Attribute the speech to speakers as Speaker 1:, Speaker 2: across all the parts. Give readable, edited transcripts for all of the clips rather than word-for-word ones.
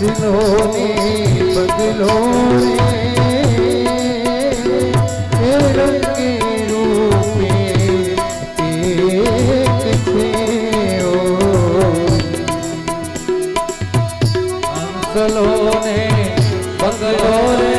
Speaker 1: बदलो रे रंगे रूपे एक छे ओ
Speaker 2: हंसलो ने बगलो रे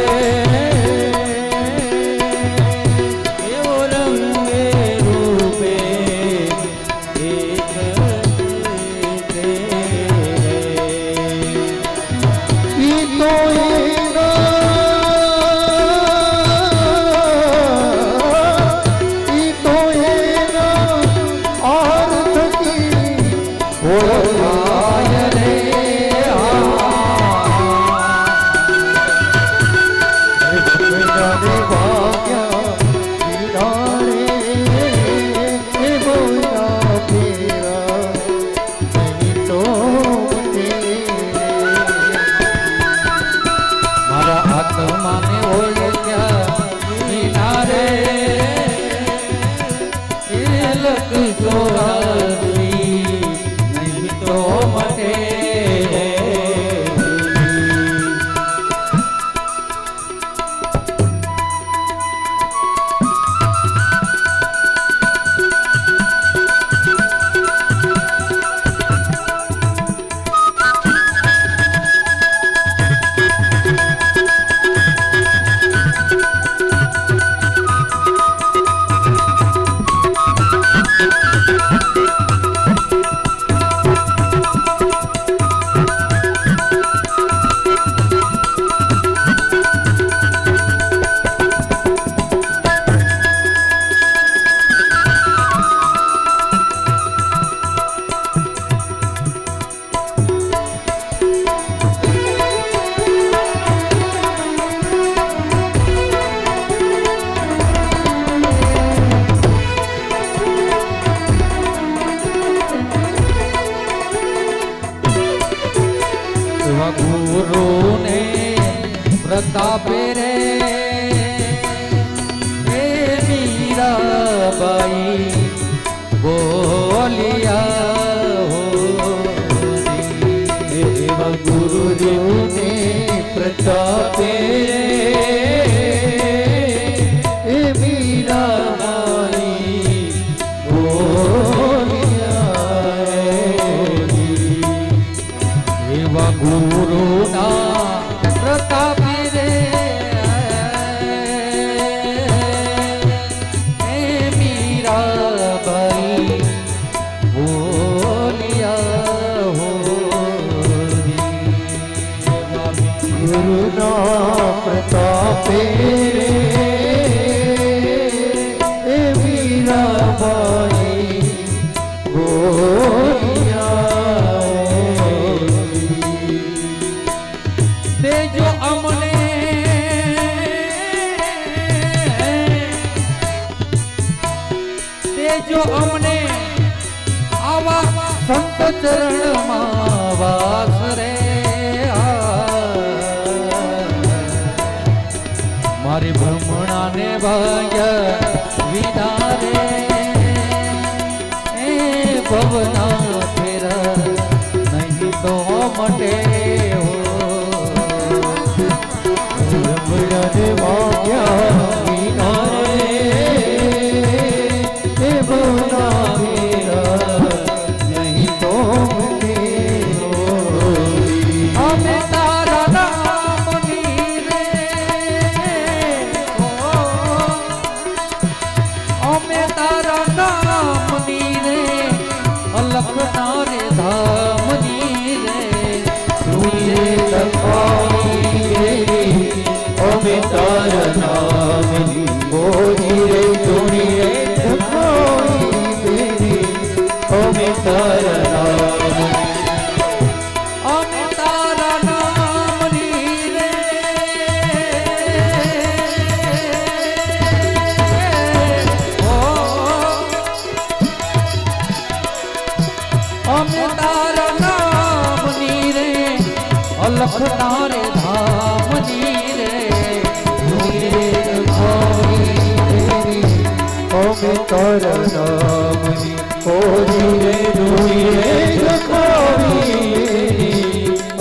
Speaker 2: गुरु ने प्रतापे रे मीरा बाई बोलिया हो
Speaker 1: गुरु ने प्रतापे रे मीरा बाई बोलिया
Speaker 2: गुरु ना प्रताप रे मीरा बाई बोलिया हो
Speaker 1: गुरु ना प्रताप रे मीरा बाई बोलिया
Speaker 2: जो अमने जो अमने आवा संत चरण वास रे मारी भ्रमणा ने भाग्य विदा रे भवना फेरा नहीं तो मटे हो
Speaker 1: रे भाग्या मीना रे बोला मेरा नहीं तो
Speaker 2: हमें तारा नाम नीरे हमें तारा नाम नीरे अलख नारे धाम नीरे
Speaker 1: तुझे में तारा नाम बोली रे दुनिया धकोई तेरी ओ में तारा नाम
Speaker 2: हमें तारा नाम नीरे हमें तारा नाम नीरे अलख नारे धाम नीरे
Speaker 1: तारा नाम ओ रे दुनिया धकोई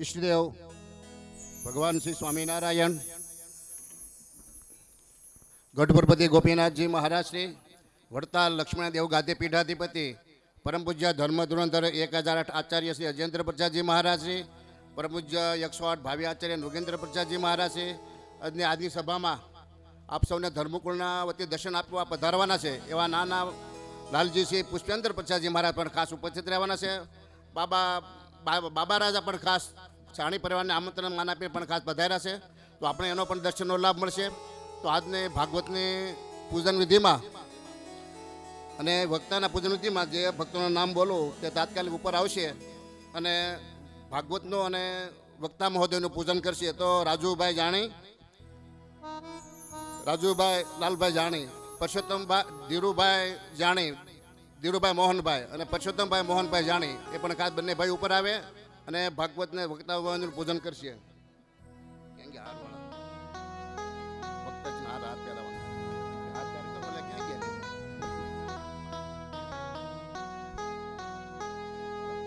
Speaker 3: ઈષ્ટદેવ ભગવાન શ્રી સ્વામિનારાયણ, ગઢપુરપતિ ગોપીનાથજી મહારાજ શ્રી, વડતાલ લક્ષ્મણદેવ ગાદી પીઠાધિપતિ, પરમ પૂજ્ય ધર્મ ધુરંધર 1008 આચાર્ય શ્રી અજેન્દ્ર પ્રસાદજી મહારાજ શ્રી, પરમ પૂજ્ય 108 ભાવિ આચાર્ય નૃગેન્દ્ર પ્રસાદજી મહારાજ શ્રી, આજની સભામાં આપ સૌને ધર્મકુળના વતી દર્શન આપવા પધારવાના છે એવા નાના લાલજી શ્રી પુષ્પેન્દ્ર પ્રસાદજી મહારાજ પણ ખાસ ઉપસ્થિત રહેવાના છે. બાબા રાજા પણ ખાસ સાણી પરિવારને આમંત્રણ માન આપી પણ ખાસ પધાર્યા છે. તો આપણે એનો પણ દર્શનનો લાભ મળશે. તો આજની ભાગવતની પૂજન વિધિમાં અને વક્તાના પૂજન વિધિમાં જે ભક્તોનું નામ બોલું તે તાત્કાલિક ઉપર આવશે અને ભાગવતનું અને વક્તા મહોદયનું પૂજન કરશે. તો રાજુભાઈ જાણી, રાજુભાઈ લાલભાઈ જાણી, પરસોત્તમભાઈ ધીરુભાઈ જાણી, ધીરુભાઈ મોહનભાઈ અને પરસોત્તમભાઈ મોહનભાઈ જાણી એ પણ ખાસ બંને ભાઈ ઉપર આવે અને ભાગવતને વક્તા મહોદયનું પૂજન કરશે. કેમ કે હાર પહેરાવાનો હાર પહેરી તો બોલે ક્યાં ગયા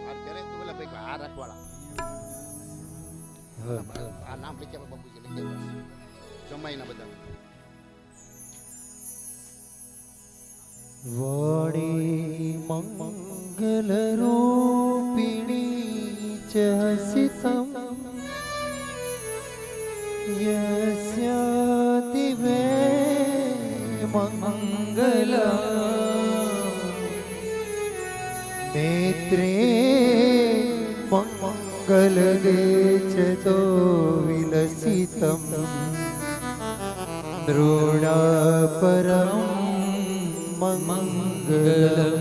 Speaker 3: હાર પહેરે તો બોલે ભાઈ હાર રાખવાળા આ નામ લખ્યા બાપુજી લખ્યા જમાઈના બધા
Speaker 1: વાણી મંગલ રૂપિણી ચ હસિતમ યસ્યા દિવે મંગલ નેત્રે મંગલ દેચતો વિલસિતમ દ્રોણાપરમ મંગલમ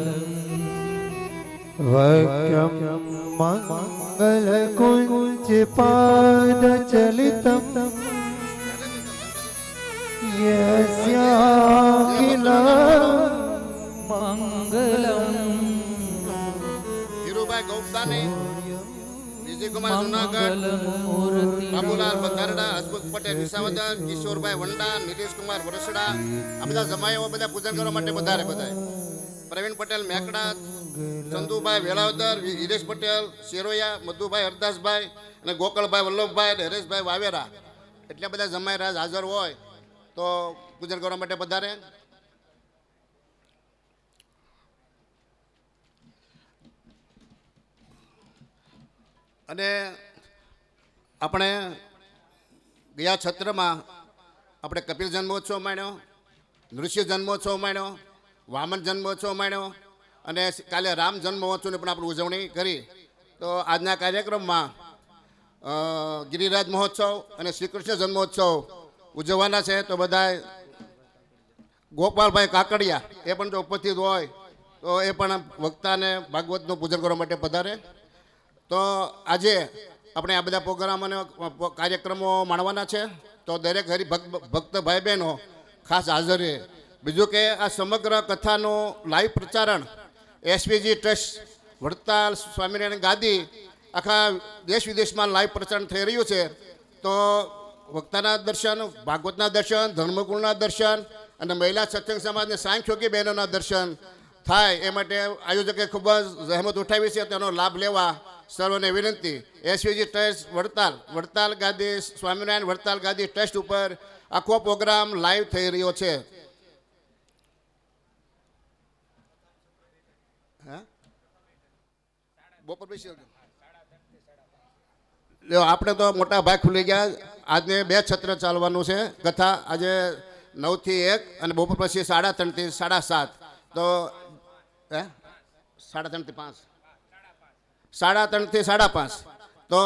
Speaker 1: વક્રમ મંગલ કુંજ પાદ ચલિતમ યસ્યાખિલમ મંગલમ
Speaker 3: ધીરુભાઈ ગૌપદાને, વિજયકુમાર જુનાગઢ, બાબુલાલ બંધારડા, હસમુખ પટેલ વિસાવદર, કિશોરભાઈ વંડા, નિલેશકુમાર વરસડા આ બધા જમાઈઓ બધા પૂજન કરવા માટે વધારે બધા. પ્રવીણ પટેલ મેકડા, ચંદુભાઈ વેળાવદર, હિરેશ પટેલ શેરોયા, મધુભાઈ હરદાસભાઈ અને ગોકળભાઈ વલ્લભભાઈ અને હરેશભાઈ વાવેરા એટલા બધા જમાઈ રાજ હાજર હોય તો પૂજન કરવા માટે વધારે. અને આપણે ગયા છત્રમાં આપણે કપિલ જન્મોત્સવ માણ્યો, નૃસિંહ જન્મોત્સવ માણ્યો, વામન જન્મોત્સવ માણ્યો અને કાલે રામ જન્મોત્સવની પણ આપણે ઉજવણી કરી. તો આજના કાર્યક્રમમાં ગિરિરાજ મહોત્સવ અને શ્રી કૃષ્ણ જન્મોત્સવ ઉજવવાના છે. તો બધા ગોપાલભાઈ કાકડિયા એ પણ જો ઉપસ્થિત હોય તો એ પણ વક્તાને ભાગવતનું પૂજન કરવા માટે પધારે. તો આજે આપણે આ બધા પ્રોગ્રામ અને કાર્યક્રમો માણવાના છે. તો દરેક હરિભક્ત ભાઈ બહેનો ખાસ હાજર રહે. બીજું કે આ સમગ્ર કથાનું લાઈવ પ્રચારણ એસવીજી ટ્રસ્ટ વડતાલ સ્વામિનારાયણ ગાદી આખા દેશ વિદેશમાં લાઈવ પ્રચારણ થઈ રહ્યું છે. તો વક્તાના દર્શન, ભાગવતના દર્શન, ધર્મકુળના દર્શન અને મહિલા સત્સંગ સમાજને સાંખ્યોગી બહેનોના દર્શન થાય એ માટે આયોજકે ખૂબ જ જહેમત ઉઠાવી છે. તેનો લાભ લેવા સર્વને વિનંતી. એસવીજી ટ્રસ્ટ વડતાલ ગાદી સ્વામિનારાયણ વડતાલ ગાદી ટ્રસ્ટ ઉપર આખો પ્રોગ્રામ લાઈવ થઈ રહ્યો છે. બપોર પછી આપણે તો મોટા ભાગ ખુલી ગયા. આજને 2 છત્ર ચાલવાનું છે કથા. આજે 9 થી 1 અને બપોર પછી 3:30 થી 7:30. તો 3:30 થી 5, 3:30 થી 5:30. તો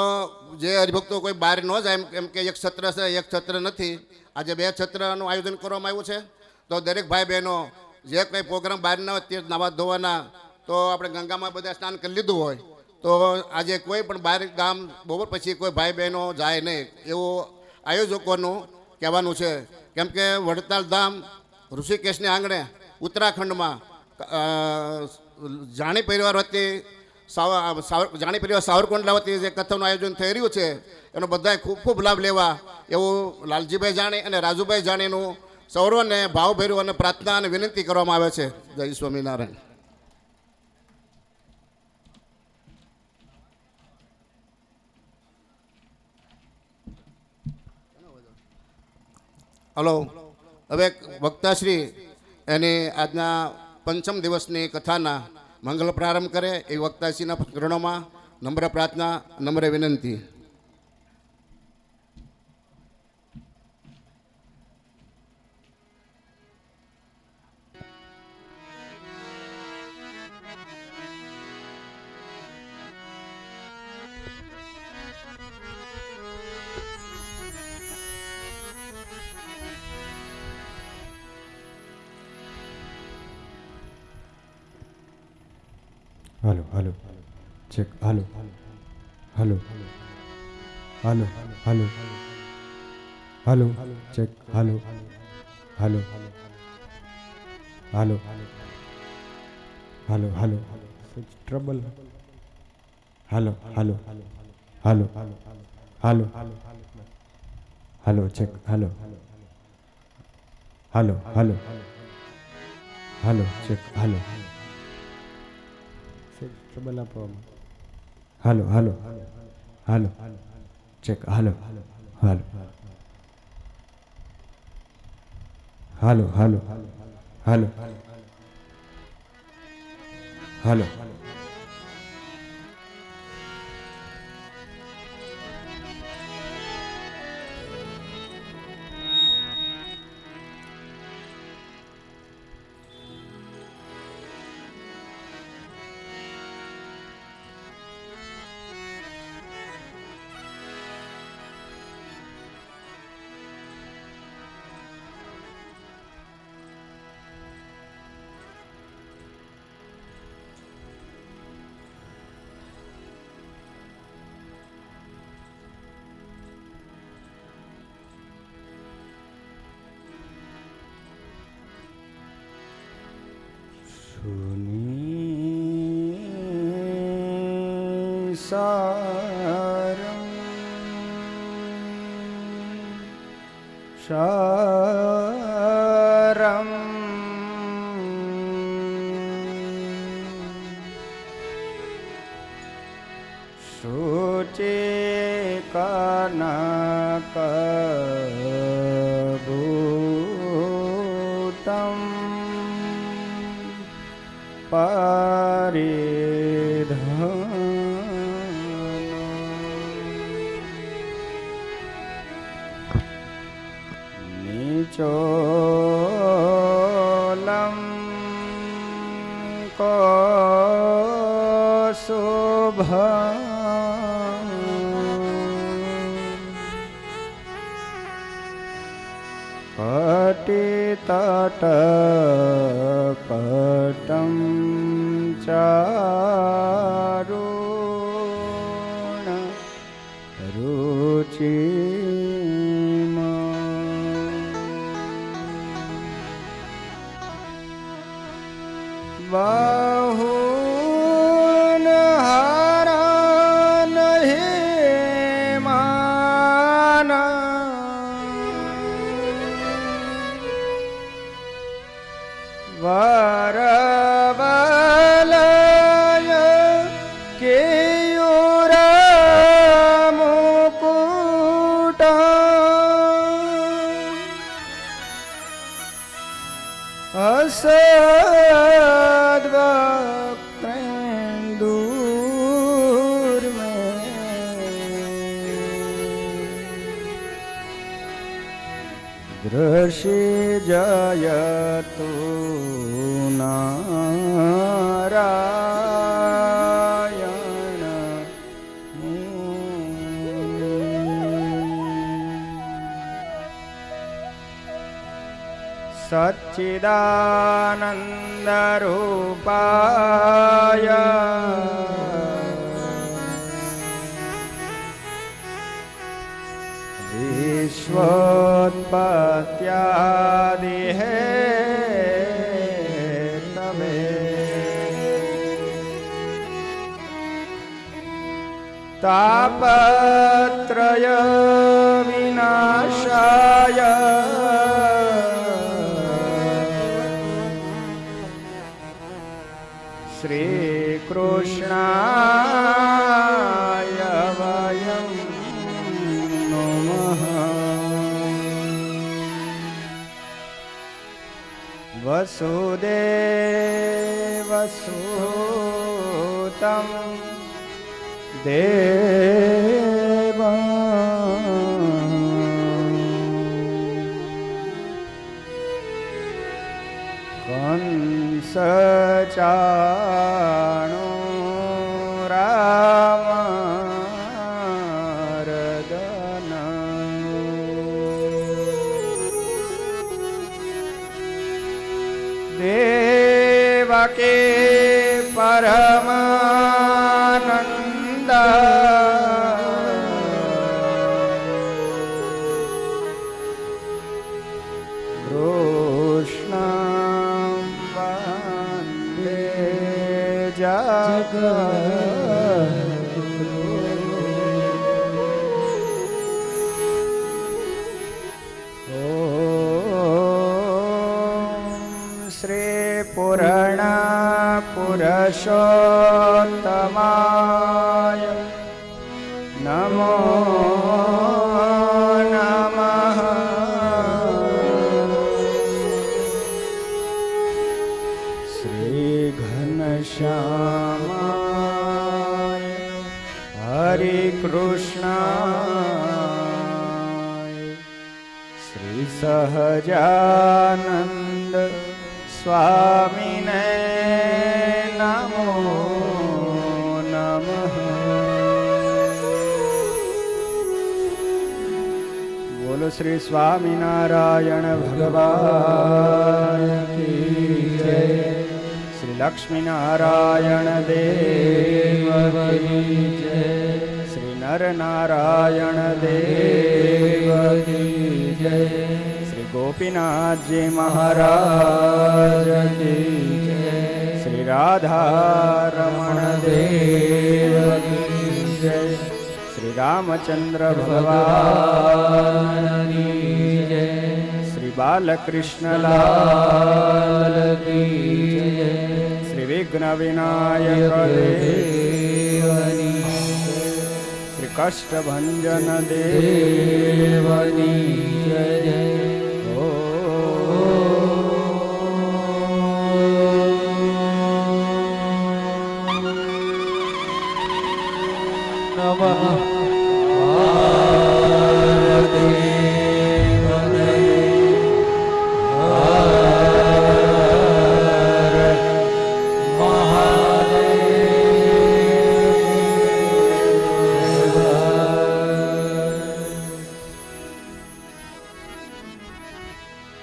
Speaker 3: જે હરિભક્તો કોઈ બહાર ન જાય એમ કે એક છત્ર છે એક છત્ર નથી. આજે 2 છત્રનું આયોજન કરવામાં આવ્યું છે. તો દરેક ભાઈ બહેનો જે કંઈ પ્રોગ્રામ બહાર ના હોય તે નાવા ધોવાના, તો આપણે ગંગામાં બધા સ્નાન કરી લીધું હોય તો આજે કોઈ પણ બહાર ગામ બપોર પછી કોઈ ભાઈ બહેનો જાય નહીં એવું આયોજકોનું કહેવાનું છે. કેમ કે વડતાલ ધામ ઋષિકેશને આંગણે ઉત્તરાખંડમાં જાણી પરિવાર વતી જાણી પરિવાર સાવરકુંડલા વતી જે કથાનું આયોજન થઈ રહ્યું છે એનો બધાએ ખૂબ ખૂબ લાભ લેવા એવું લાલજીભાઈ જાણી અને રાજુભાઈ જાણીનું સૌરવને ભાવભેરું અને પ્રાર્થના અને વિનંતી કરવામાં આવે છે. જય સ્વામિનારાયણ. હલો. હવે વક્તાશ્રી એની આજના પંચમ દિવસની કથાના મંગલ પ્રારંભ કરે એ વક્તાશ્રીના ચરણોમાં નમ્ર પ્રાર્થના, નમ્ર વિનંતી.
Speaker 4: હાલો હાલો ચેક હાલો હાલો હાલો હાલો હાલો ચેક હાલો હાલો હાલો હાલો હાલો ટ્રબલ હાલો હાલો હાલો હાલો હાલો ચેક હાલો હાલો હાલો હાલો ચેક હાલો ટ્રબલ આપવામાં હાલો હાલો હાલો ચેક હાલો હાલો હાલો હાલો હાલો હાલો સારં સારં શુચિ કનકભૂતં નિચોલં કૌશુભં કટિતટપટં ચારુણ રુચિમ બાહુન હારાન હેમાન વરવલય કેયુર મુકુટ અસદ્વક્ત્રેન્દુર્મે દૃશિ જયતુ નારાયણ સચ્ચિદાનંદ રૂપાય વિશ્વોત્પત્યાદિ હેતવે તાપત્રય વિનાશાય શ્રી કૃષ્ણાય વયં નમઃ.
Speaker 5: વસુદેવસુતં દેવં કંસચાણૂરામર્દન દેવકે પરમાનંદ કૃષ્ણ વંદે શ્રી પૂર્ણ પુરુષોત્તમાય નમો નમઃ શ્રી ઘનશ્યામાય હરે કૃષ્ણાય શ્રી સહજાનંદ સ્વામીને નમો નમઃ બોલો શ્રી સ્વામિનારાયણ ભગવાન કી જય શ્રી લક્ષ્મીનારાયણ દેવ કી જય શ્રી નરનારાયણ દેવ કી જય શ્રી ગોપીનાથજી મહારાજ કી જય શ્રી રાધારમણ દેવ કી જય શ્રી રામચંદ્ર ભગવાનની જય શ્રી બાલકૃષ્ણલાલ કી જય શ્રી વિઘ્ન વિનાયક દેવની શ્રી કષ્ટભંજન દેવની જય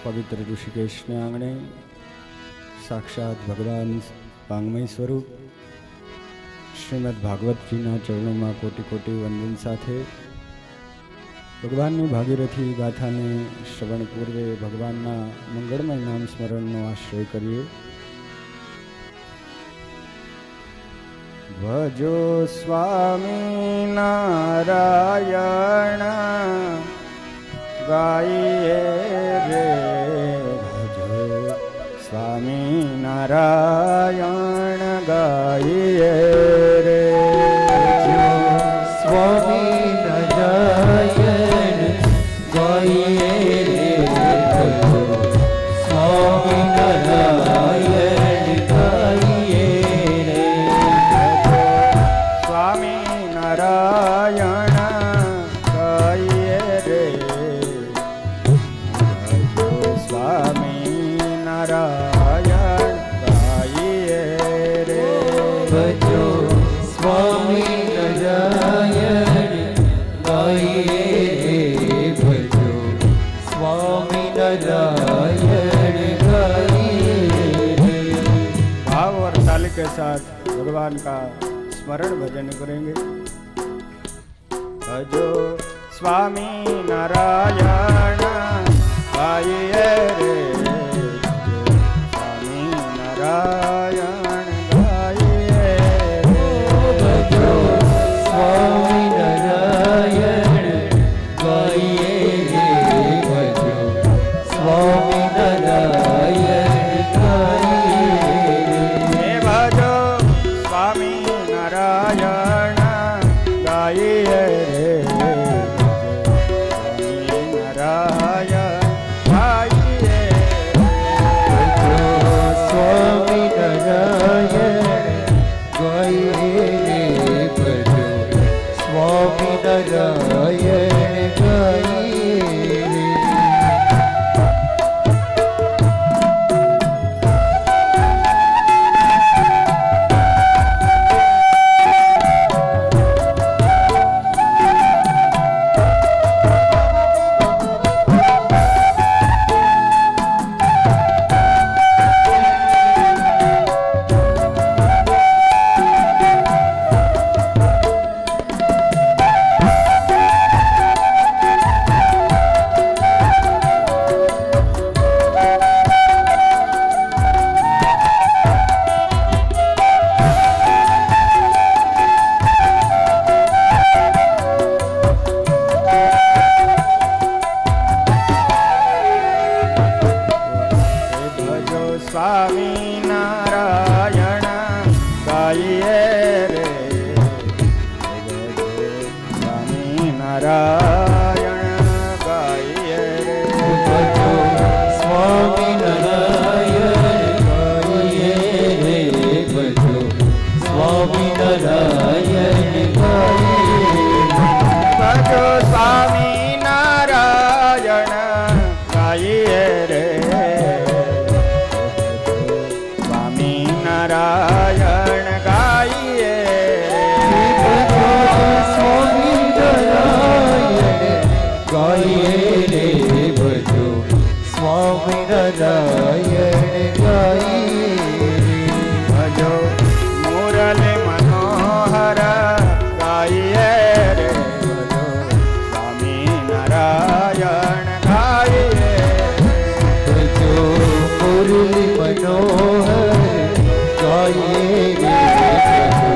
Speaker 6: પવિત્ર ઋષિકેશને આંગણે સાક્ષાત ભગવાન વાંગમય સ્વરૂપ શ્રીમદ ભાગવતજીના ચરણોમાં કોટી કોટી વંદન સાથે ભગવાનની ભાગીરથી ગાથાને શ્રવણ પૂર્વે ભગવાનના મંગળમય નામ સ્મરણનો આશ્રય કરીએ.
Speaker 5: ભજો સ્વામી નારાયણ ગાઈએ રે ભજો સ્વામી નારાયણ ગાઈએ રે
Speaker 1: સ્વામી નારાયણ ગાઈએ રે સ્વામી નારાયણ ગાઈએ રે
Speaker 5: સ્વામી નારાયણ ગાઈએ રે સ્વામી નારાયણ ગાઈએ રે
Speaker 1: ભજો સ્વામી નારાયણ ગાઈએ રે ભજો સ્વામી નારાયણ ગાઈએ રે.
Speaker 5: भाव और ताल के साथ भगवान का स्मरण भजन करेंगे. भजो स्वामी नारायण गाइए रे स्वामी नारायण गाइए रे
Speaker 1: ભજો સ્વામી નારાયણ ગાઈએ રે ભજો સ્વામી નારાયણ ગાઈએ રે.
Speaker 5: हे भजो स्वामी नारायण गाइए रे स्वामी नारायण गाइए
Speaker 1: ભજો નારાયણ ગાઈએ
Speaker 5: ભજો સ્વામી નારાયણ ગાઈએ રે સ્વામી નારાયણ ગાઈએ
Speaker 1: સ્વામી નારાયણ ગાઈએ રે ભજો સ્વામી નારાયણ ગાઈએ
Speaker 5: ભજો મુરલી મનોહર ગાઈએ રે ભજો સ્વામી નારાયણ ગાઈએ
Speaker 1: ભજો મુરલી મનોહર ગાઈએ રે ભજો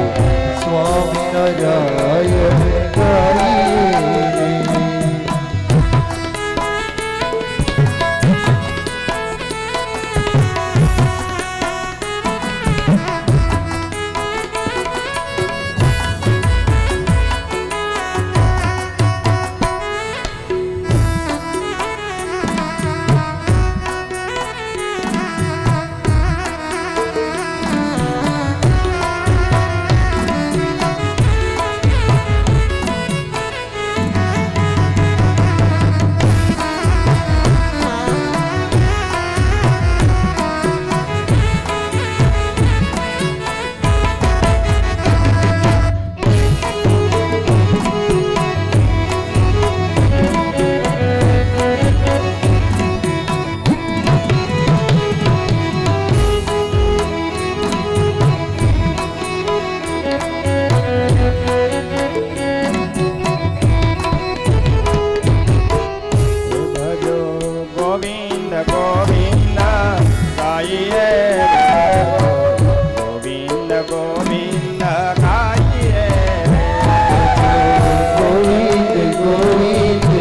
Speaker 1: સ્વામી નારાયણ ગાઈએ
Speaker 5: ભજો ગોવિંદ ગોવિંદ ગાઈએ ગોવિંદ ગોવિંદ ગાઈએ
Speaker 1: ગોવિંદ ગોવિંદ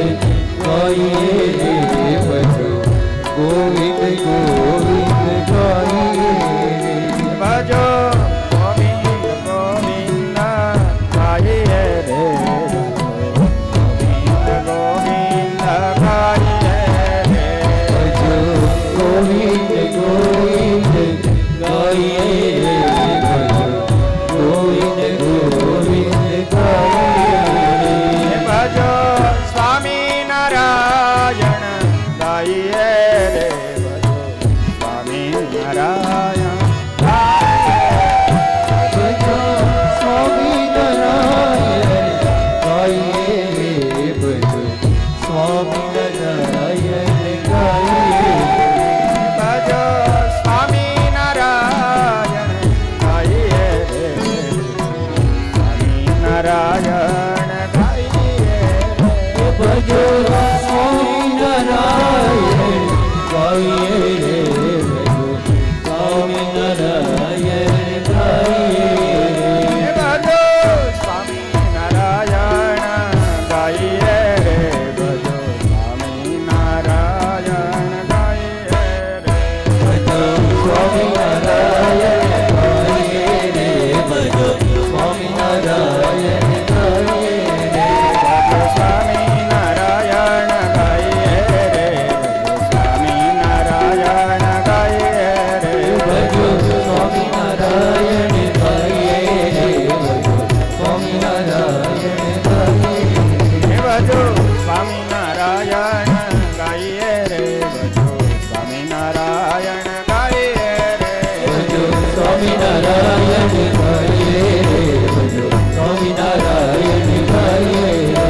Speaker 1: ગાઈએ રે ભજો ગોવિંદ ગોવિંદ ગાઈએ
Speaker 5: ભજો ગોવિંદ ગોવિંદ ગાઈએ રે ગોવિંદ ગોવિંદ ગાઈએ રે
Speaker 1: ભજો ગોવિંદ ગોવિંદ ગાઈએ રે ભજો ગોવિંદ ગોવિંદ ગાઈએ
Speaker 5: ભજો સ્વામી નારાયણ ગાઈએ રે ભજો સ્વામી નારાયણ
Speaker 1: ભજો સ્વામી નારાયણ ગાઈએ રે ભજો સ્વામી નારાયણ ગાઈએ
Speaker 5: ભજો સ્વામી નારાયણ ગાઈએ રે સ્વામી નારાયણ ગાઈએ
Speaker 1: ભજો સ્વામી નારાયણ ગાઈએ રે ભજો સ્વામી નારાયણ ગાઈએ
Speaker 5: ભજો સ્વામી નારાયણ ગાઈએ રે ભજો સ્વામી નારાયણ ગાઈએ રે
Speaker 1: ભજો સ્વામી નારાયણ ગાઈએ રે ભજો સ્વામી નારાયણ ગાઈએ
Speaker 5: ભજો સ્વામી નારાયણ ગાઈએ રે ભજો સ્વામી નારાયણ ગાઈએ રે
Speaker 1: ભજો સ્વામી નારાયણ ગાઈએ રે ભજો સ્વામી નારાયણ ગાઈએ
Speaker 5: ભજો સ્વામી નારાયણ ગાઈએ રે ભજો સ્વામી નારાયણ ગાઈએ રે
Speaker 1: ભજો સ્વામી નારાયણ ગાઈએ રે ભજો સ્વામી નારાયણ ગાઈએ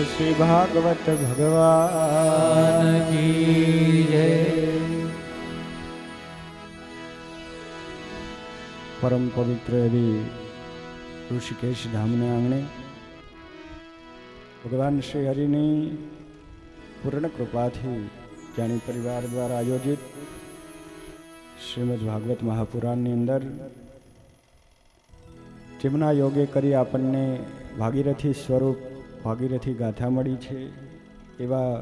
Speaker 5: શ્રી ભાગવત ભગવાન
Speaker 1: કી જય.
Speaker 6: પરમ પવિત્ર એવી ઋષિકેશ ધામને આંગણે ભગવાન શ્રી હરિની પૂર્ણ કૃપાથી જાણી પરિવાર દ્વારા આયોજિત શ્રીમદ ભાગવત મહાપુરાણની અંદર જેમના યોગે કરી આપણને ભાગીરથી સ્વરૂપ ભાગીરથી ગાથા મળી છે એવા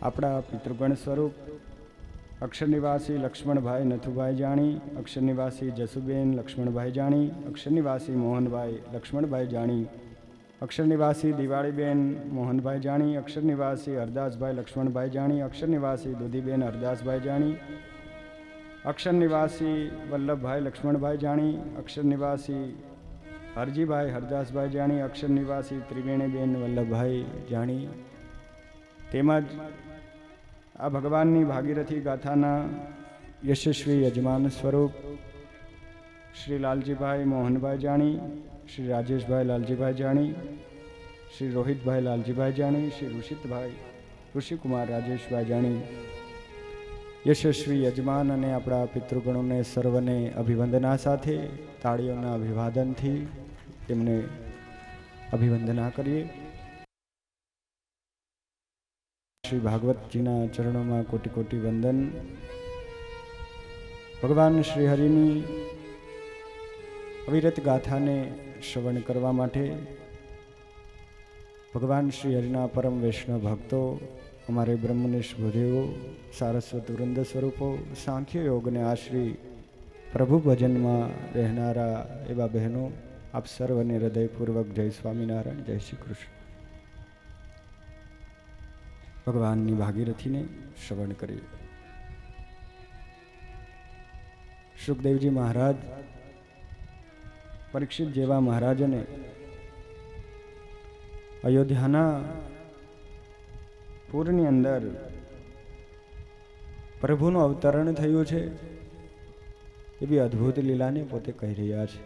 Speaker 6: આપણા પિતૃગણ સ્વરૂપ અક્ષર નિવાસી લક્ષ્મણભાઈ નથુભાઈ જાણી, અક્ષર નિવાસી જસુબેન લક્ષ્મણભાઈ જાણી, અક્ષર નિવાસી મોહનભાઈ લક્ષ્મણભાઈ જાણી, અક્ષર નિવાસી દિવાળીબેન મોહનભાઈ જાણી, અક્ષર નિવાસી હરદાસભાઈ લક્ષ્મણભાઈ જાણી, અક્ષર નિવાસી દુધીબેન હરદાસભાઈ જાણી, અક્ષર નિવાસી વલ્લભભાઈ લક્ષ્મણભાઈ જાણી, અક્ષર નિવાસી હરજીભાઈ હરદાસભાઈ જાણી, અક્ષર નિવાસી ત્રિવેણીબેન વલ્લભભાઈ જાણી, તેમજ આ ભગવાનની ભાગીરથી ગાથાના યશસ્વી યજમાન સ્વરૂપ શ્રી લાલજીભાઈ મોહનભાઈ જાણી, શ્રી રાજેશભાઈ લાલજીભાઈ જાણી, શ્રી રોહિતભાઈ લાલજીભાઈ જાણી, શ્રી ઋષિકુમાર રાજેશભાઈ જાણી, યશસ્વી યજમાન અને આપણા પિતૃગણોને સર્વને અભિવંદના સાથે તાળીઓના અભિવાદનથી તેમને અભિવંદના કરીએ. શ્રી ભાગવતજીના ચરણોમાં કોટી કોટી વંદન. ભગવાન શ્રી હરિની અવિરત ગાથાને શ્રવણ કરવા માટે ભગવાન શ્રી હરિના પરમ વૈષ્ણવ ભક્તો, અમારે બ્રહ્મનિષ્ઠ ભૂદેવો, સારસ્વત વૃંદ સ્વરૂપો, સાંખ્ય યોગને આશ્રી પ્રભુ ભજનમાં રહેનારા એવા બહેનો, આપ સર્વને હૃદયપૂર્વક જય સ્વામિનારાયણ, જય શ્રી કૃષ્ણ. ભગવાનની ભાગીરથીને શ્રવણ કરીએ. સુખદેવજી મહારાજ પરીક્ષિત જેવા મહારાજને અયોધ્યાના પૂરની અંદર પ્રભુનું અવતરણ થયું છે એવી અદ્ભુત લીલાને પોતે કહી રહ્યા છે.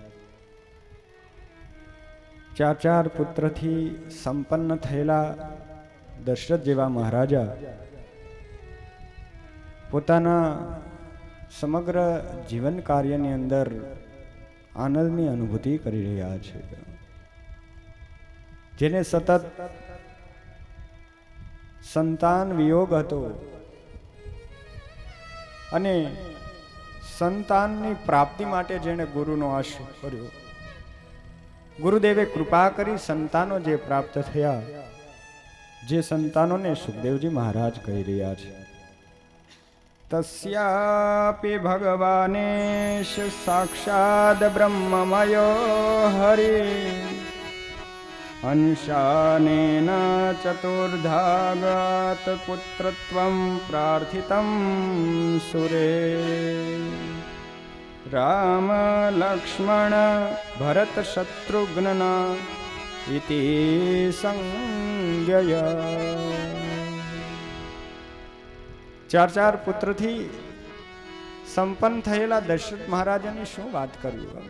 Speaker 6: ચાર પુત્રથી સંપન્ન થયેલા દશરથ જેવા મહારાજા પોતાના સમગ્ર જીવન કાર્યની અંદર આનંદની અનુભૂતિ કરી રહ્યા છે. જેને સતત સંતાન વિયોગ હતો અને સંતાનની પ્રાપ્તિ માટે જેણે ગુરુનો આશ્રય કર્યો, ગુરુદેવે કૃપા કરી સંતાનો જે પ્રાપ્ત થયા, જે સંતાનોને સુખદેવજી મહારાજ કહી રહ્યા છે. તસ્યાપી ભગવાનેશ સાક્ષાદ બ્રહ્મમયો હરિ અંશાનેન ચતુર્ધાગત પુત્રત્વં પ્રાર્થિતં સુરે રામ લક્ષ્મણ ભરત શત્રુઘ્નના ઇતિ સંજ્ઞય. ચાર પુત્રથી સંપન્ન થયેલા દશરથ મહારાજાની શું વાત કરવી.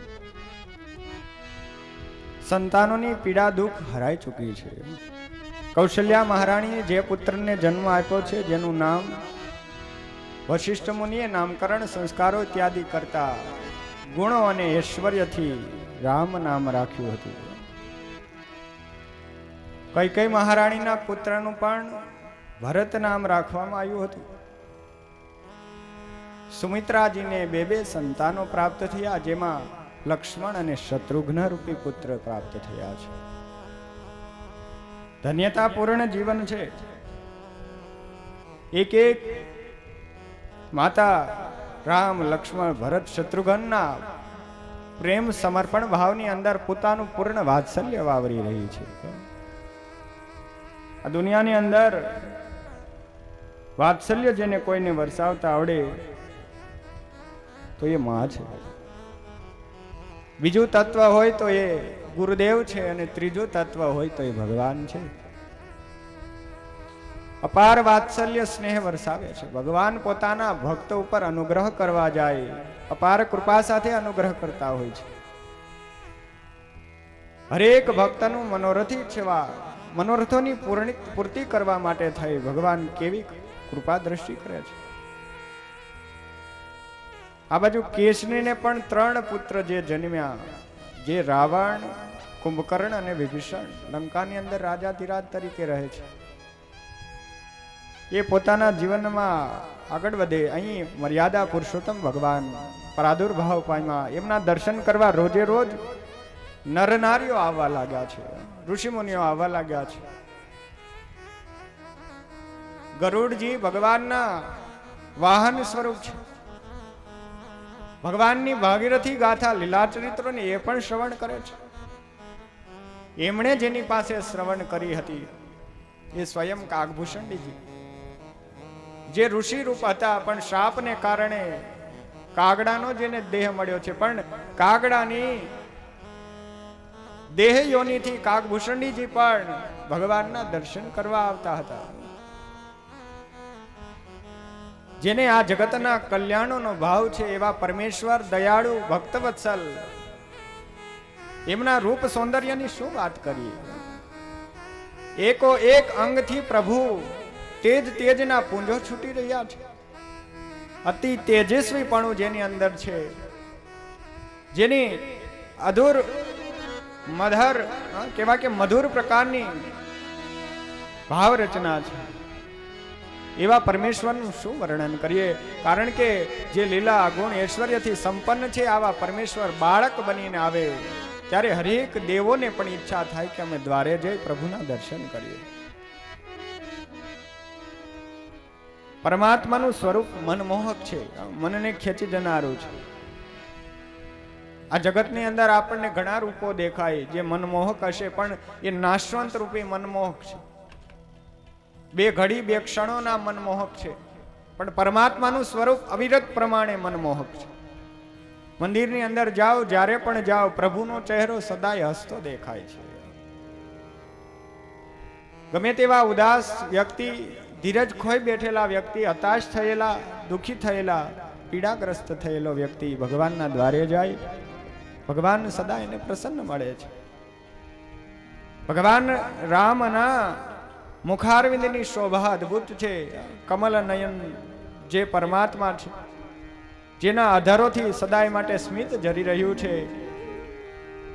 Speaker 6: સંતાનોની પીડા દુઃખ હરાઈ ચૂકી છે. કૌશલ્યા મહારાણીએ જે પુત્રને જન્મ આપ્યો છે, જેનું નામ વશિષ્ઠ મુનિએ નામકરણ સંસ્કારો ઇત્યાદિ કરતા ગુણો અને ઐશ્વર્યથી રામ નામ રાખ્યું હતું. કૈકેયી મહારાણીના પુત્રનું પણ ભરત નામ રાખવામાં આવ્યું હતું. સુમિત્રાજીને બે સંતાનો પ્રાપ્ત થયા, જેમાં લક્ષ્મણ અને શત્રુઘ્ન રૂપી પુત્ર પ્રાપ્ત થયા છે. ધન્યતાપૂર્ણ જીવન છે. એક માતા રામ લક્ષ્મણ ભરત શત્રુઘ્નના પ્રેમ સમર્પણ ભાવની અંદર પોતાનું પૂર્ણ વાત્સલ્ય વાવરી રહી છે. આ દુનિયાની અંદર વાત્સલ્ય જેને કોઈને વરસાવતા આવડે તો એ માં છે. બીજું તત્વ હોય તો એ ગુરુદેવ છે અને ત્રીજું તત્વ હોય તો એ ભગવાન છે. અપાર વાત્સલ્ય સ્નેહ વરસાવે છે. ભગવાન પોતાના ભક્તો ઉપર અનુગ્રહ કરવા જાય, અપાર કૃપા સાથે અનુગ્રહ કરતા હોય છે. હરેક ભક્તનું મનોરથી સેવા, મનોરથોની પૂર્તિ કરવા માટે થઈ ભગવાન કેવી કૃપા દ્રષ્ટિ કરે છે. આ બાજુ કેશરીને પણ 3 પુત્ર જે જન્મ્યા, જે રાવણ, કુંભકર્ણ અને વિભીષણ, લંકાની અંદર રાજાધિરાજ તરીકે રહે છે. એ પોતાના જીવનમાં આગળ વધે. અહીં મર્યાદા પુરુષોત્તમ ભગવાન પ્રાદુર્ભાવ પામ્યા. એમના દર્શન કરવા રોજે રોજ નર નારીઓ આવવા લાગ્યા છે, ઋષિમુનિઓ આવવા લાગ્યા છે. ગરુડજી ભગવાનના વાહન સ્વરૂપ છે. ભગવાનની ભાગીરથી ગાથા લીલા ચરિત્રોને એ પણ શ્રવણ કરે છે. એમણે જેની પાસે શ્રવણ કરી હતી એ સ્વયં કાગભૂષણજીજી, જે ઋષિ રૂપ હતા, પણ શાપને કારણે કાગડાનો જેને દેહ મળ્યો છે, પણ કાગડાની દેહ યોનિથી કાગભૂષણજીજી પણ ભગવાનના દર્શન કરવા આવતા હતા. જેને આ જગતના કલ્યાણોનો ભાવ છે એવા પરમેશ્વર દયાળુ ભક્તવત્સલ, એમના રૂપ સૌંદર્યની શું વાત કરીએ. એકો એક અંગથી પ્રભુ તેજ તેજના પુંજો છૂટી રહ્યા છે. અતિ તેજસ્વીપણું જેની અંદર છે, જેની અધુર મધર કેવા કે મધુર પ્રકારની ભાવ રચના છે, એવા પરમેશ્વરનું શું વર્ણન કરીએ. કારણ કે જે લીલા ગુણ ઐશ્વર્યથી સંપન્ન છે, આવા પરમેશ્વર બાળક બનીને આવે ત્યારે હરેક દેવોને પણ ઈચ્છા થાય કે અમે દ્વારે જઈ પ્રભુના દર્શન કરીએ. પરમાત્માનું સ્વરૂપ મનમોહક છે, મનને ખેંચી જનારું છે. આ જગતની અંદર આપણને ઘણા રૂપો દેખાય જે મનમોહક હશે, પણ એ નાશવંત રૂપી મનમોહક છે. બે ઘડી બે ક્ષણોના મનમોહક છે, પણ પરમાત્માનું સ્વરૂપ અવિરત પ્રમાણે મનમોહક છે. મંદિરની અંદર જાઓ, જ્યારે પણ જાઓ, પ્રભુનો ચહેરો સદાય હસતો દેખાય છે. ગમે તેવા ઉદાસ વ્યક્તિ, ધીરજ ખોઈ બેઠેલા વ્યક્તિ, હતાશ થયેલા, દુઃખી થયેલા, પીડાગ્રસ્ત થયેલો વ્યક્તિ ભગવાનના દ્વારે જાય, ભગવાન સદા એને પ્રસન્ન મળે છે. ભગવાન રામના મુખારવિંદની શોભા અદ્ભુત છે. કમલ નયન જે પરમાત્મા છે, જેના અધરોથી સદાય માટે સ્મિત જરી રહ્યું છે,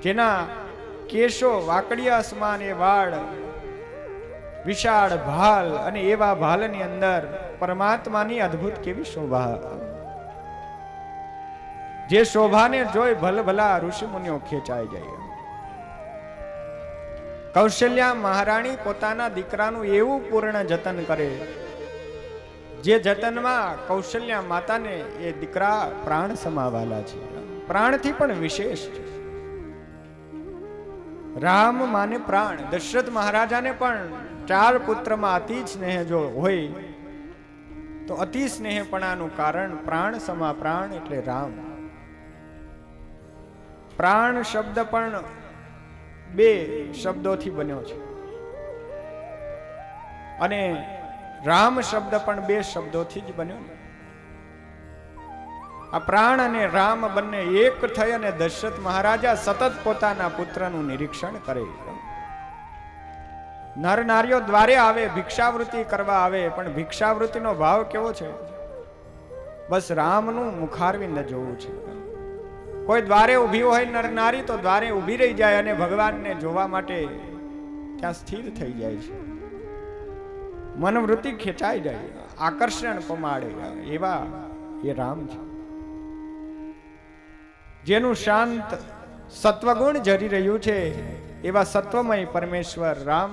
Speaker 6: જેના કેશો વાકડિયા સમાન, એ વાળ વિશાળ ભાલ, અને એવા ભાલની અંદર પરમાત્માની અદ્ભુત કેવી શોભા. જે શોભાને જોઈ ભલભલા ઋષિ મુનિઓ ખેંચાઈ જાય. કૌશલ્યા મહારાણી પોતાના દીકરાનું એવું પૂર્ણ જતન કરે, જે જતનમાં કૌશલ્યા માતાને એ દીકરા પ્રાણ સમાવાલા છે, પ્રાણથી પણ વિશેષ છે. રામ માને પ્રાણ. દશરથ મહારાજાને પણ 4 પુત્રમાં અતિ સ્નેહ જો હોય તો અતિ સ્નેહપણાનું કારણ પ્રાણ સમા પ્રાણ એટલે રામ. પ્રાણ શબ્દ પણ 2 શબ્દોથી બન્યો છે, અને રામ શબ્દ પણ 2 શબ્દોથી જ બન્યો. આ પ્રાણ અને રામ બંને એક થઈ અને દશરથ મહારાજા સતત પોતાના પુત્રનું નિરીક્ષણ કરે. નર નારીઓ દ્વારે આવે, ભિક્ષાવૃત્તિ કરવા આવે, પણ ભિક્ષાવૃત્તિનો ભાવ કેવો છે? બસ રામનું મુખારવિંદ જોવું છે. કોઈ દ્વારે ઊભી હોય નર નારી તો દ્વારે ઊભી રહી જાય અને ભગવાનને જોવા માટે ત્યાં સ્થિર થઈ જાય છે. મનવૃત્તિ ખેંચાઈ જાય, આકર્ષણ પમાડે, એવા એ રામ છે. જેનું શાંત સત્વગુણ જરી રહ્યું છે, એવા સત્વમય પરમેશ્વર રામ.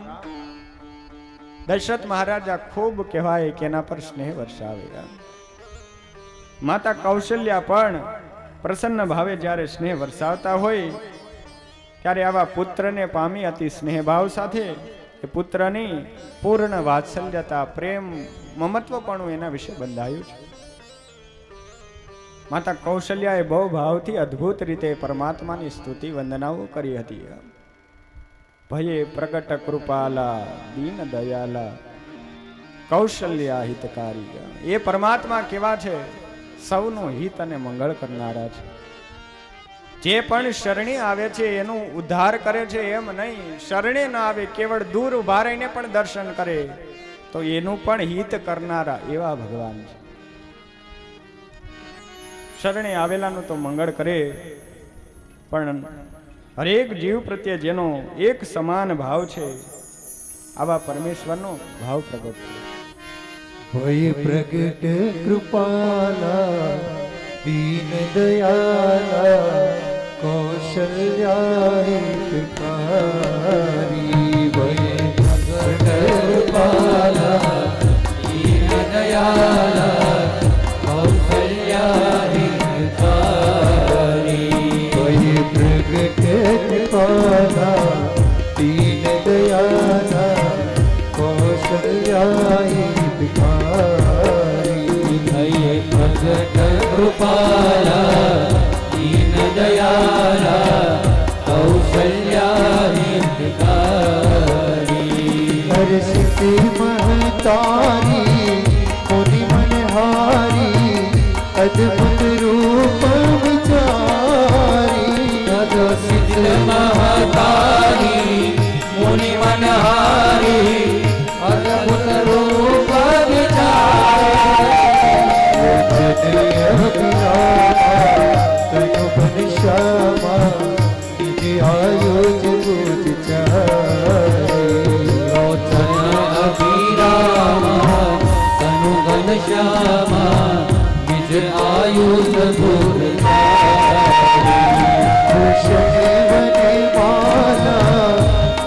Speaker 6: દશરથ મહારાજા ખૂબ કહેવાય કે એના પર સ્નેહ વર્ષાવે. માતા કૌશલ્યા પણ પ્રસન્ન ભાવે જ્યારે સ્નેહ વરસાવતા હોય, ત્યારે આવા પુત્રને પામી અતિ સ્નેહભાવ સાથે એ પુત્રની પૂર્ણ વાત્સલ્યતા, પ્રેમ, મમત્વપણું એના વિશે બંધાયું છે. માતા કૌશલ્યાએ બહુ ભાવથી અદ્ભુત રીતે પરમાત્માની સ્તુતિ વંદનાઓ કરી હતી. ભયે પ્રગટ કૃપાલા દીન દયાલા કૌશલ્યા હિતકારી. એ પરમાત્મા કેવા છે? સૌનું હિત અને મંગળ કરનારા છે. જે પણ શરણે આવે છે એનું ઉદ્ધાર કરે છે, એમ નહીં શરણે ન આવે, કેવળ દૂર ઉભા રહીને પણ દર્શન કરે તો એનું પણ હિત કરનારા એવા ભગવાન છે. શરણે આવેલાનું તો મંગળ કરે, પણ હરેક જીવ પ્રત્યે જેનો એક સમાન ભાવ છે, આવા પરમેશ્વરનો ભાવ પ્રગટ છે.
Speaker 4: હોય પ્રગટ કૃપાલા દીન દયાલા કૌશલ્યા હિતકારી હોય પ્રગટ કૃપાલા
Speaker 1: દીન દયાલા કૌશલ્યા હિતકારી
Speaker 4: હોય પ્રગટ કૃપાલા દીન દયાલા કૌશલ્યા હિતકારી
Speaker 1: હૈ પ્રગટ કૃપાલા દીન દયાલા કૌશલ્યા હિતકારી
Speaker 4: હર્ષિત મહતારી મુનિ મનહારી અદ્ભુત રૂપ વિચારી
Speaker 1: સિદ્ધ મહતારી મુનિ મનહારી અદ્ભુત રૂપ લોચન અભિરામા તનુ ઘનશ્યામા નિજ આયુષ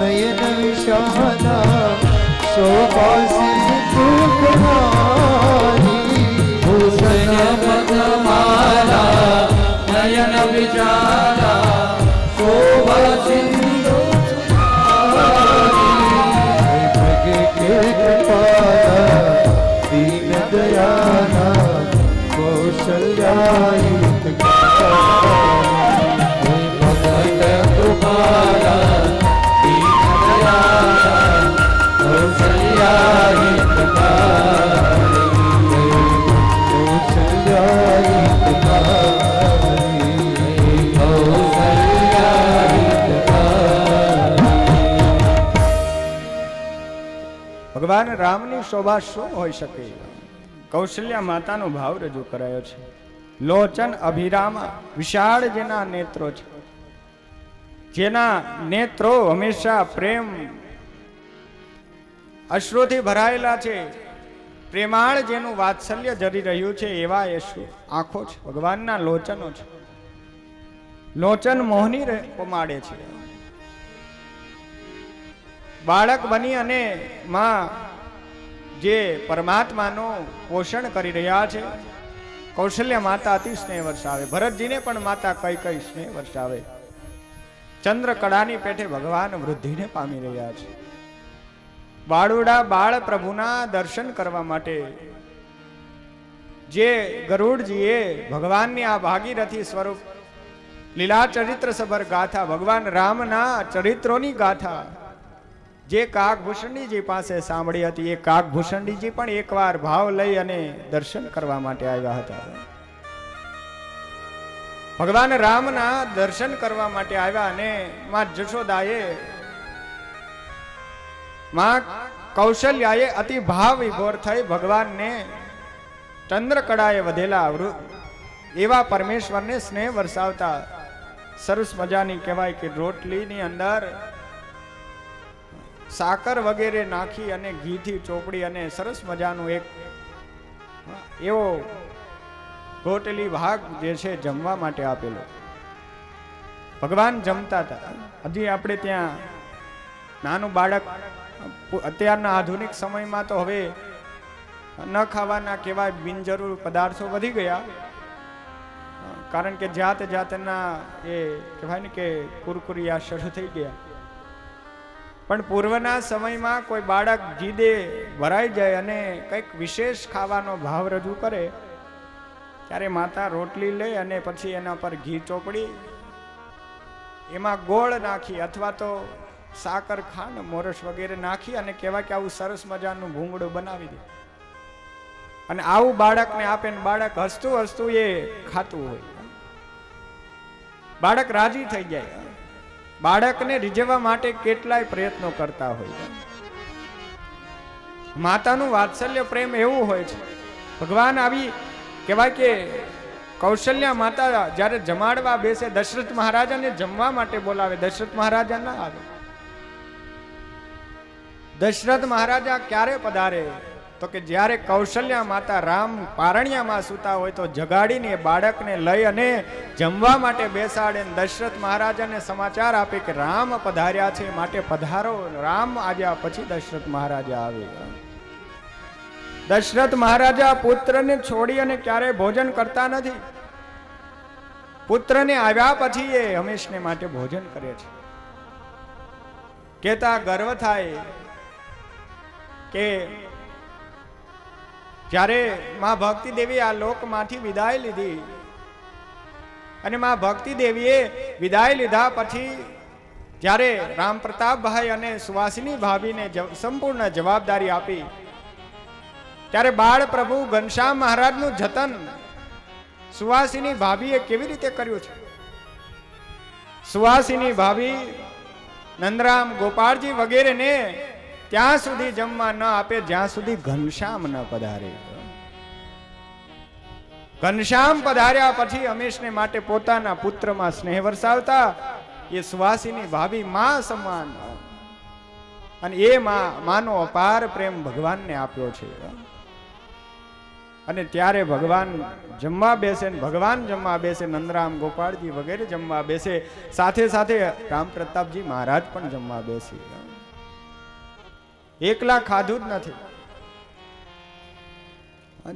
Speaker 4: નયન વિશાલા શોભાસી સુખનારી
Speaker 1: ભૂષણ પદ્માલા નયન વિચારા શોભા સિંધુ
Speaker 4: દીન દયાના કૌશલ્યાયુક્ત
Speaker 1: ભગત કૃપાલા દીન દયાલા કૌશલ્યા હિતકારી કૌશલ્યા હિતકારી
Speaker 5: ભગવાન રામની શોભા શું હોઈ શકે? કૌશલ્યા માતાનો ભાવ રજૂ કરાયો છે. લોચન અભિરામા, વિશાળ જેના નેત્રો છે, જેના નેત્રો હંમેશા પ્રેમ અશ્રુથી ભરાયેલા છે, પ્રેમાળ જેનું વાત્સલ્ય જરી રહ્યું છે એવા અશ્રુ આંખો છે, ભગવાનના લોચનો છે. લોચન મોહની પમાડે છે. બાળક બની અને માં જે પરમાત્માનું પોષણ કરી રહ્યા છે, કૌશલ્ય માતા અતિ સ્નેહ વર્ષાવે. ભરતજીને પણ માતા કઈ કઈ સ્નેહ વર્ષાવે. ચંદ્ર કળાની પેઠે ભગવાન વૃદ્ધિને પામી રહ્યા છે. બાળુડા બાળ પ્રભુના દર્શન કરવા માટે જે ગરુડજીએ ભગવાનની આ ભાગીરથી સ્વરૂપ લીલા ચરિત્ર સભર ગાથા, ભગવાન રામના ચરિત્રોની ગાથા જે કાકભૂષણજીજી પાસે સાંભળી હતી, એ કાકભૂષણજીજી પણ એકવાર ભાવ લઈ અને દર્શન કરવા માટે આવ્યા હતા. ભગવાન રામના દર્શન કરવા માટે આવ્યા અને માં જશોદાએ, માં કૌશલ્યાએ અતિ ભાવ વિભોર થઈ ભગવાનને ચંદ્રકળાએ વધેલા એવા પરમેશ્વરને સ્નેહ વરસાવતા સરસ મજાની કહેવાય કે રોટલીની અંદર સાકર વગેરે નાખી અને ઘીથી ચોપડી અને સરસ મજાનું એક એવો રોટલી ભાગ જે છે જમવા માટે આપેલો. ભગવાન જમતા હતા. હજી આપણે ત્યાં નાનું બાળક, અત્યારના આધુનિક સમયમાં તો હવે ન ખાવાના કહેવાય બિનજરૂર પદાર્થો વધી ગયા, કારણ કે જાત જાતના એ કહેવાય ને કે કુરકુરિયા શરૂ થઈ ગયા. પણ પૂર્વના સમયમાં કોઈ બાળક જીદે ભરાઈ જાય અને કંઈક વિશેષ ખાવાનો ભાવ રજૂ કરે ત્યારે માતા રોટલી લે અને પછી એના પર ઘી ચોપડી એમાં ગોળ નાખી અથવા તો સાકર ખાંડ મોરસ વગેરે નાખી અને કહેવાય કે આવું સરસ મજાનું ભૂંગળું બનાવી દે અને આવું બાળકને આપે ને બાળક હસતું હસતું એ ખાતું હોય. બાળક રાજી થઈ જાય. બાળકને રીઝવવા માટે કેટલાય પ્રયત્નો કરતા હોય. માતાનું વાત્સલ્ય પ્રેમ એવું હોય છે. ભગવાન આવી કહેવાય કે કૌશલ્યા માતા જ્યારે જમાડવા બેસે, દશરથ મહારાજાને જમવા માટે બોલાવે, દશરથ મહારાજા ના આવે. દશરથ મહારાજા ક્યારે પધારે? તો કે જ્યારે કૌશલ્યા માતા રામ પારણિયામાં સૂતા હોય તો જગાડીને એ બાળકને લઈ અને જમવા માટે બેસાડે. દશરથ મહારાજાને સમાચાર આપે કે રામ પધાર્યા છે, માટે પધારો. રામ આવ્યા પછી દશરથ મહારાજા આવે. દશરથ મહારાજા પુત્રને છોડી અને ક્યારેય ભોજન કરતા નથી. પુત્રને આવ્યા પછી એ હંમેશને માટે ભોજન કરે છે. કેતા ગર્વ થાય કે જ્યારે માં ભક્તિ દેવી આ લોકમાંથી વિદાય લીધી અને માં ભક્તિ દેવીએ વિદાય લીધા પછી જ્યારે રામ પ્રતાપભાઈ અને સુવાસિની ભાભીને સંપૂર્ણ જવાબદારી આપી, ત્યારે બાળ પ્રભુ ઘનશ્યામ મહારાજનું જતન સુવાસિની ભાભીએ કેવી રીતે કર્યું છે? સુવાસિની ભાભી નંદરામ ગોપાળજી વગેરેને ત્યાં સુધી જમવા ન આપે જ્યાં સુધી ઘનશ્યામ ન પધારે. ઘનશ્યામ પધાર્યા પછી હંમેશને માટે પોતાના પુત્રમાં સ્નેહ વરસાવતા એ સુવાસિની ભાભી માં સમાન, અને એ માનો અપાર પ્રેમ ભગવાનને આપ્યો છે. અને ત્યારે ભગવાન જમવા બેસે, ભગવાન જમવા બેસે, નંદરામ ગોપાળજી વગેરે જમવા બેસે, સાથે સાથે રામ પ્રતાપજી મહારાજ પણ જમવા બેસી. એકલા ખાધું જ નથી.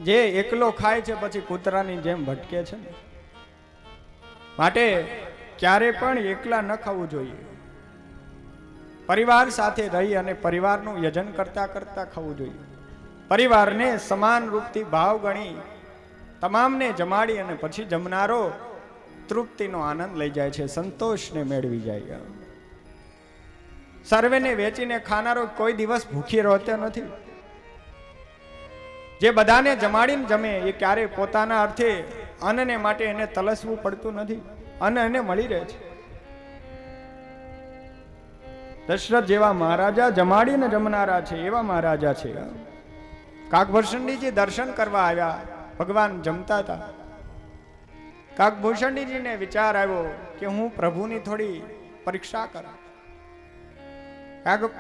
Speaker 5: જે એકલો ખાય છે પછી કૂતરાની જેમ ભટકે છે ને, માટે ક્યારે પણ એકલા ન ખાવું જોઈએ. પરિવાર સાથે રહી અને પરિવારનું યજન કરતા કરતા ખાવું જોઈએ. પરિવારને સમાન રૂપથી ભાવ ગણી તમામને જમાડી અને પછી જમનારો તૃપ્તિનો આનંદ લઈ જાય છે, સંતોષને મેળવી જાય. સર્વેને વેચીને ખાનારો કોઈ દિવસ ભૂખી રહેતો નથી. જે બધાને જમાડીને જમે એ ક્યારે પોતાના અર્થે અન્નને માટે એને તલસવું પડતું નથી. અન્ન એને મળી રહે છે. દશરથ જેવા મહારાજા જમાડીને જમનારા છે, એવા મહારાજા છે. કાકભૂષણજીજી દર્શન કરવા આવ્યા, ભગવાન જમતા હતા. કાકભૂષણજીને વિચાર આવ્યો કે હું પ્રભુની થોડી પરીક્ષા કરું.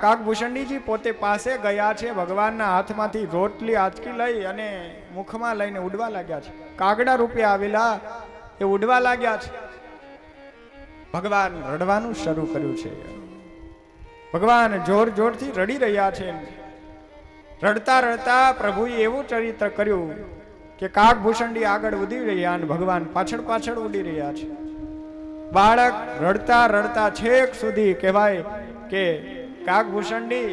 Speaker 5: કાકભૂષણજી પોતે પાસે ગયા છે, ભગવાનના હાથમાંથી રોટલી આંચકી લઈ અને મુખમાં લઈને ઉડવા લાગ્યા છે. કાગડા રૂપે આવેલા એ ઉડવા લાગ્યા છે. ભગવાન રડવાનું શરૂ કર્યું છે. ભગવાન જોર જોરથી રડી રહ્યા છે. રડતા રડતા પ્રભુએ એવું ચરિત્ર કર્યું કે કાકભૂષણજી આગળ ઉડી રહ્યા અને ભગવાન પાછળ પાછળ ઉડી રહ્યા છે. બાળક રડતા રડતા છેક સુધી કહેવાય કે કાકભૂષણજી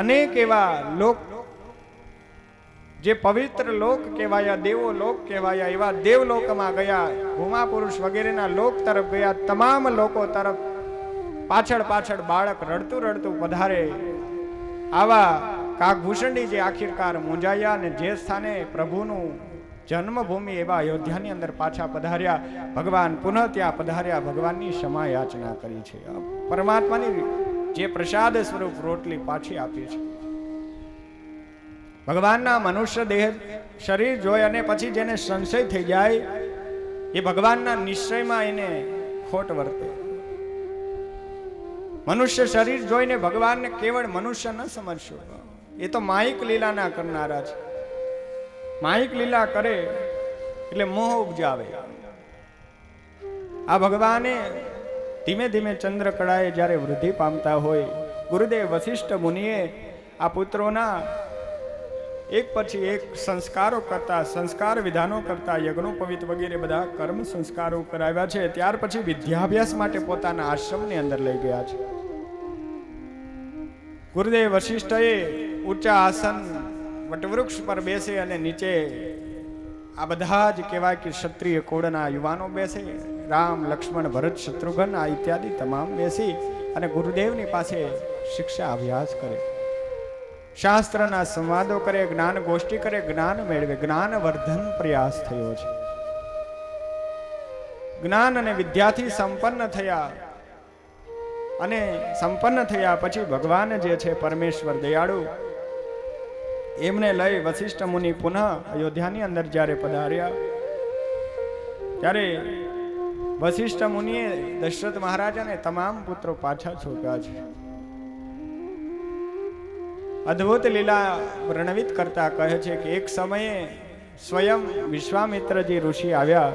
Speaker 5: અનેક એવા લોક જે પવિત્ર લોક કહેવાયા, દેવો લોક કહેવાયા, એવા દેવલોકમાં ગયા, ભૂમા પુરુષ વગેરેના લોક તરફ ગયા. તમામ લોકો તરફ પાછળ પાછળ બાળક રડતું રડતું પધારે. આવા કાકભૂષણજી જે આખિરકાર મૂંઝાયા અને જે સ્થાને પ્રભુનું જન્મભૂમિ એવા અયોધ્યાની અંદર પાછા પધાર્યા, ભગવાન પુનઃ ત્યાં પધાર્યા, ભગવાનની ક્ષમા યાચના કરી છે. પરમાત્માની જે પ્રસાદ સ્વરૂપ રોટલી પાછી આપી છે. ભગવાનના મનુષ્ય દેહ શરીર જોઈ અને પછી જેને સંશય થઈ જાય એ ભગવાનના નિશ્ચયમાં એને ખોટ વર્તે. મનુષ્ય શરીર જોઈને ભગવાનને કેવળ મનુષ્ય ન સમજશો. એ તો માયિક લીલાના કરનારા છે. માયિક લીલા કરે એટલે મોહ ઉપજાવે. આ ભગવાને ધીમે ધીમે ચંદ્રકળાએ જ્યારે વૃદ્ધિ પામતા હોય, ગુરુદેવ વશિષ્ઠ મુનિએ આ પુત્રોના એક પછી એક સંસ્કારો કરતા, સંસ્કાર વિધાનો કરતા, યજ્ઞોપવિત વગેરે બધા કર્મ સંસ્કારો કરાવ્યા છે. ત્યાર પછી વિદ્યાભ્યાસ માટે પોતાના આશ્રમની અંદર લઈ ગયા છે. ગુરુદેવ વશિષ્ઠએ ઊંચા આસન વટવૃક્ષ પર બેસે અને નીચે આ બધા જ કહેવાય કે ક્ષત્રિય કોડના યુવાનો બેસે. રામ, લક્ષ્મણ, ભરત, શત્રુઘ્ન આ ઇત્યાદિ તમામ બેસી અને ગુરુદેવની પાસે શિક્ષા અભ્યાસ કરે, શાસ્ત્રના સંવાદો કરે, જ્ઞાન ગોષ્ઠી કરે, જ્ઞાન મેળવે. જ્ઞાન વર્ધન પ્રયાસ થયો છે. જ્ઞાન અને વિદ્યાથી સંપન્ન થયા અને સંપન્ન થયા પછી ભગવાન જે છે પરમેશ્વર દયાળુ, એમને લઈ વશિષ્ઠ મુનિ પુનઃ અયોધ્યાની અંદર જ્યારે પધાર્યા ત્યારે વશિષ્ઠ મુનિએ દશરથ મહારાજાને તમામ પુત્રો પાછા સોંપ્યા છે. અદ્ભુત લીલા વર્ણવિત કરતા કહે છે કે એક સમયે સ્વયં વિશ્વામિત્રજી ઋષિ આવ્યા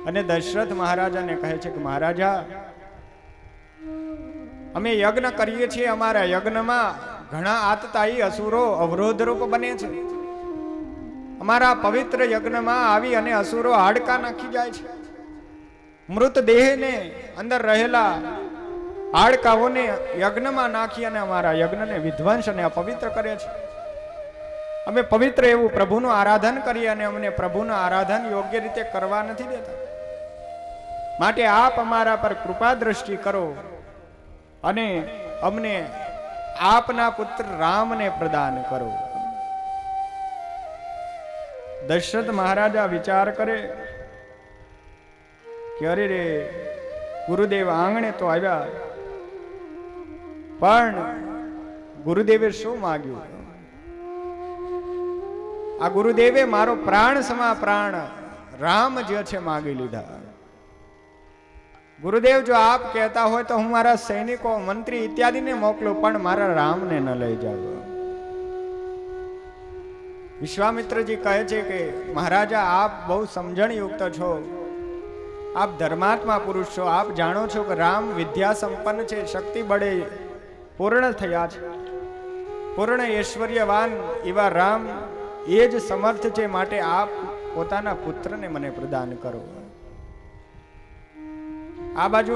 Speaker 5: અને દશરથ મહારાજાને કહે છે કે મહારાજા, અમે યજ્ઞ કરીએ છીએ, અમારા યજ્ઞમાં ઘણા આતતાયી અસુરો અવરોધરૂપ બને છે. અમારા પવિત્ર યજ્ઞમાં આવી અને અસુરો હાડકા નાખી જાય છે. મૃતદેહને અંદર રહેલા હાડકાઓને યજ્ઞમાં નાખી અને અમારા યજ્ઞને વિધ્વંસ અને અપવિત્ર કરે છે. અમે પવિત્ર એવું પ્રભુનું આરાધન કરીએ અને અમને પ્રભુનું આરાધન યોગ્ય રીતે કરવા નથી દેતા. માટે આપ અમારા પર કૃપા દ્રષ્ટિ કરો અને અમને આપના પુત્ર રામને પ્રદાન કરો. દશરથ મહારાજા વિચાર કરે કે અરે રે, ગુરુદેવ આંગણે તો આવ્યા, પણ ગુરુદેવે શું માગ્યું? આ ગુરુદેવે મારો પ્રાણ સમા પ્રાણ રામ જે છે માગી લીધા. ગુરુદેવ, જો આપ કહેતા હોય તો હું મારા સૈનિકો, મંત્રી ઇત્યાદિને મોકલું, પણ મારા રામને ન લઈ જાવ. વિશ્વામિત્રજી કહે છે કે મહારાજા, આપ બહુ સમજણયુક્ત છો, આપ ધર્માત્મા પુરુષ છો, આપ જાણો છો કે રામ વિદ્યા સંપન્ન છે, શક્તિ બળે પૂર્ણ થયા છે, પૂર્ણ ઐશ્વર્યવાન એવા રામ એ જ સમર્થ છે. માટે આપ પોતાના પુત્રને મને પ્રદાન કરો. આ બાજુ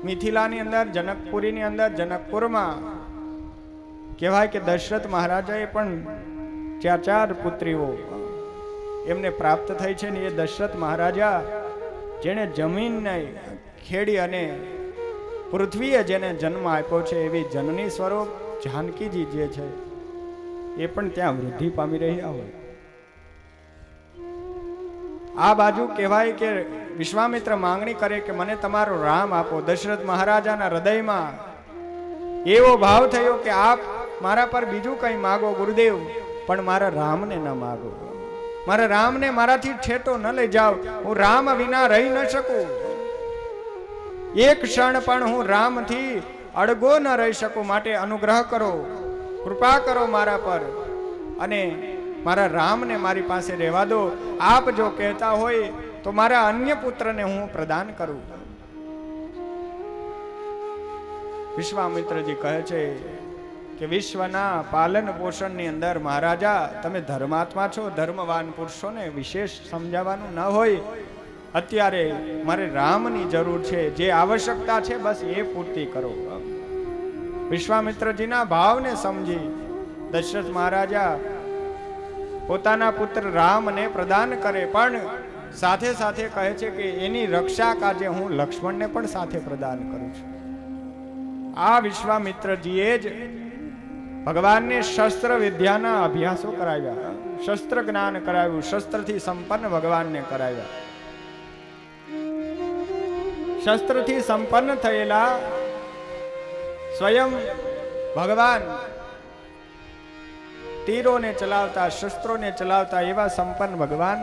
Speaker 5: મિથિલાની અંદર, જનકપુરીની અંદર, જનકપુરમાં કહેવાય કે દશરથ મહારાજાએ પણ ચાર પુત્રીઓ એમને પ્રાપ્ત થઈ છે. ને એ દશરથ મહારાજા જેણે જમીનને ખેડી અને પૃથ્વીએ જેને જન્મ આપ્યો છે, એવી જનની સ્વરૂપ જાનકીજી જે છે એ પણ ત્યાં વૃદ્ધિ પામી રહ્યા હોય. આ બાજુ કહેવાય કે વિશ્વામિત્ર માંગણી કરે કે મને તમારો રામ આપો. દશરથ મહારાજાના હૃદયમાં એવો ભાવ થયો કે આપ મારા પર બીજું કંઈ માગો ગુરુદેવ, પણ મારા રામને ન માગો. મારા રામને મારાથી ઠેટો ન લઈ જાઓ. હું રામ વિના રહી ન શકું. એક ક્ષણ પણ હું રામથી અડગો ન રહી શકું. માટે અનુગ્રહ કરો, કૃપા કરો મારા પર, અને મારા રામને મારી પાસે રહેવા દો. આપ જો કહેતા હોય તો મારા અન્ય પુત્રને હું પ્રદાન કરું. વિશ્વામિત્રજી કહે છે કે વિશ્વના પાલન પોષણની અંદર મહારાજા, તમે ધર્માત્મા છો, ધર્મવાન પુરુષોને વિશેષ સમજાવવાનું ન હોય. અત્યારે મારે રામની જરૂર છે, જે આવશ્યકતા છે બસ એ પૂર્તિ કરો. વિશ્વામિત્રજીના ભાવને સમજી દશરથ મહારાજા પોતાના પુત્ર રામને પ્રદાન કરે, પણ સાથે સાથે કહે છે કે એની રક્ષા કાજે હું લક્ષ્મણને પણ સાથે પ્રદાન કરું છું. આ વિશ્વામિત્રજીએ જ ભગવાનને શસ્ત્ર વિદ્યાના અભ્યાસો કરાવ્યા, શસ્ત્ર જ્ઞાન કરાવ્યું, શસ્ત્રથી સંપન્ન ભગવાનને કરાવ્યા. શસ્ત્રથી સંપન્ન થયેલા સ્વયં ભગવાન તીરોને ચલાવતા, શસ્ત્રોને ચલાવતા એવા સંપન્ન ભગવાન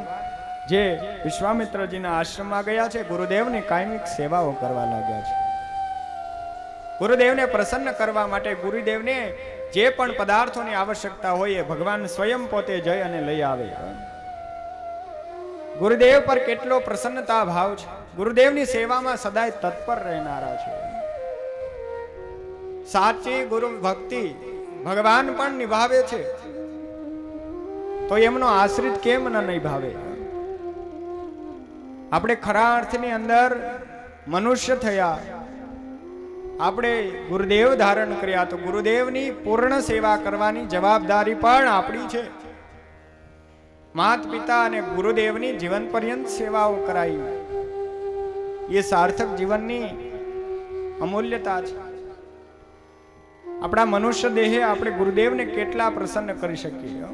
Speaker 5: જે વિશ્વામિત્રજીના આશ્રમમાં ગયા છે, ગુરુદેવની કાયમિક સેવાઓ કરવા લાગ્યા છે. ગુરુદેવને પ્રસન્ન કરવા માટે ગુરુદેવને જે પણ પદાર્થોની આવશ્યકતા હોય એ ભગવાન સ્વયં પોતે જઈ અને લઈ આવે. ગુરુદેવ પર કેટલો પ્રસન્નતા ભાવ છે. ગુરુદેવની સેવામાં સદાય તત્પર રહેનારા છે. સાચી ગુરુ ભક્તિ ભગવાન પણ નિભાવે છે, તો એમનો આશ્રિત કેમ ન નિભાવે? આપણે ખરા અર્થની અંદર મનુષ્ય થયા, આપણે ગુરુદેવ ધારણ કર્યા, તો ગુરુદેવની પૂર્ણ સેવા કરવાની જવાબદારી પણ આપણી છે. માત પિતા અને ગુરુદેવની જીવન પર્યંત સેવાઓ કરાઈ, એ સાર્થક જીવનની અમૂલ્યતા છે. આપણા મનુષ્ય દેહે આપણે ગુરુદેવને કેટલા પ્રસન્ન કરી શકીએ.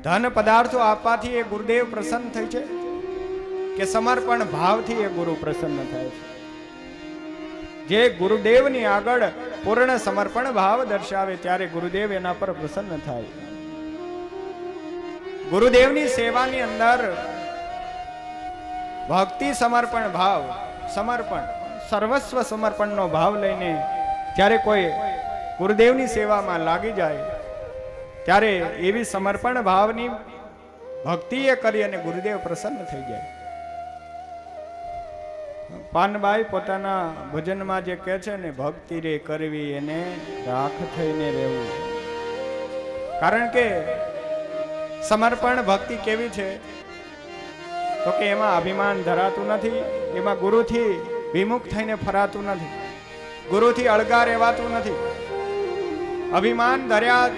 Speaker 5: ધન પદાર્થો આપવાથી એ ગુરુદેવ પ્રસન્ન થાય છે કે સમર્પણ ભાવથી એ ગુરુ પ્રસન્ન થાય છે? જે ગુરુદેવની આગળ પૂર્ણ સમર્પણ ભાવ દર્શાવે ત્યારે ગુરુદેવ એના પર પ્રસન્ન થાય. ગુરુદેવની સેવાની અંદર ભક્તિ સમર્પણ ભાવ, સમર્પણ સર્વસ્વ સમર્પણનો ભાવ લઈને ત્યારે કોઈ ગુરુદેવની સેવામાં લાગી જાય ત્યારે એવી સમર્પણ ભાવની ભક્તિ એ કરી અને ગુરુદેવ પ્રસન્ન થઈ જાય. પાનબાઈ પોતાના ભજનમાં જે કહે છે ને, ભક્તિ રે કરવી એને રાખ થઈને રહેવું. કારણ કે સમર્પણ ભક્તિ કેવી છે તો કે એમાં અભિમાન ધરાતું નથી, એમાં ગુરુથી વિમુખ થઈને ફરાતું નથી, ગુરુથી અળગા રહેવાતું નથી. અભિમાન ધર્યા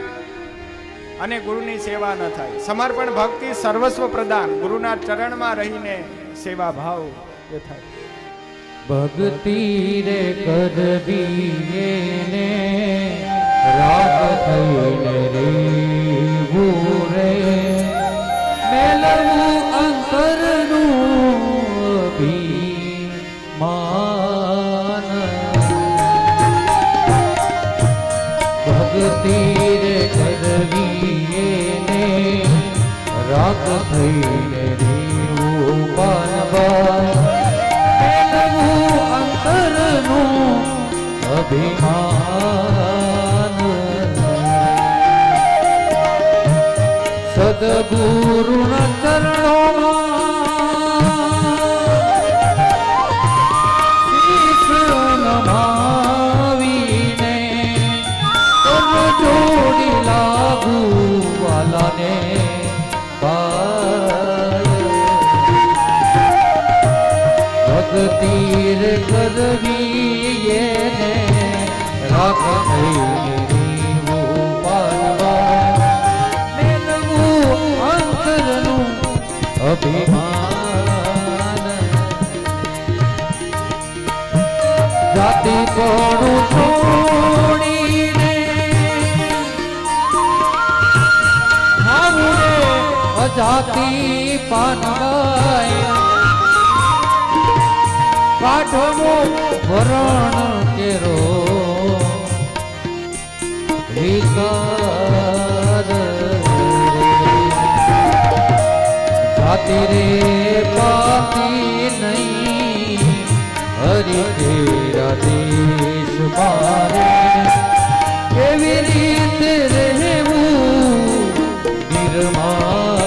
Speaker 5: અને ગુરુની સેવા ન થાય. સમર્પણ ભક્તિ સર્વસ્વ પ્રદાન, ગુરુના ચરણમાં રહીને સેવા ભાવ એ થાય.
Speaker 2: ભક્તિ રે કરવી એને રાગ થઈને રેવું રે, મેલવું અંતરનું અભિમાન. ભક્તિ રે કરવી એને રાગ થઈને રેવું પાનબાઈ, અભિમાન. સદગુરુના ચરણોમાં શીશ નમાવીને જોડી લાગુ વાલાને ભક્તિ રે કરવી એને રાખ થઈને રેવું પાનબાઈ, મેલવું અંતરનું અભિમાન. જાતિ કોણું છોડીને આવું રે અજાતિ પાનબાઈ, કાઢવો વરણ કેરો વિકાર. જાતિ રે પાતી નહીં, હરિ તેરા દેશ મારે કેવી રીતે રહેવું નિર્માણ.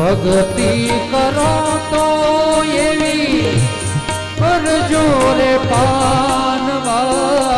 Speaker 2: ભક્તિ કરો તો એવી કરજો રે પાનવા.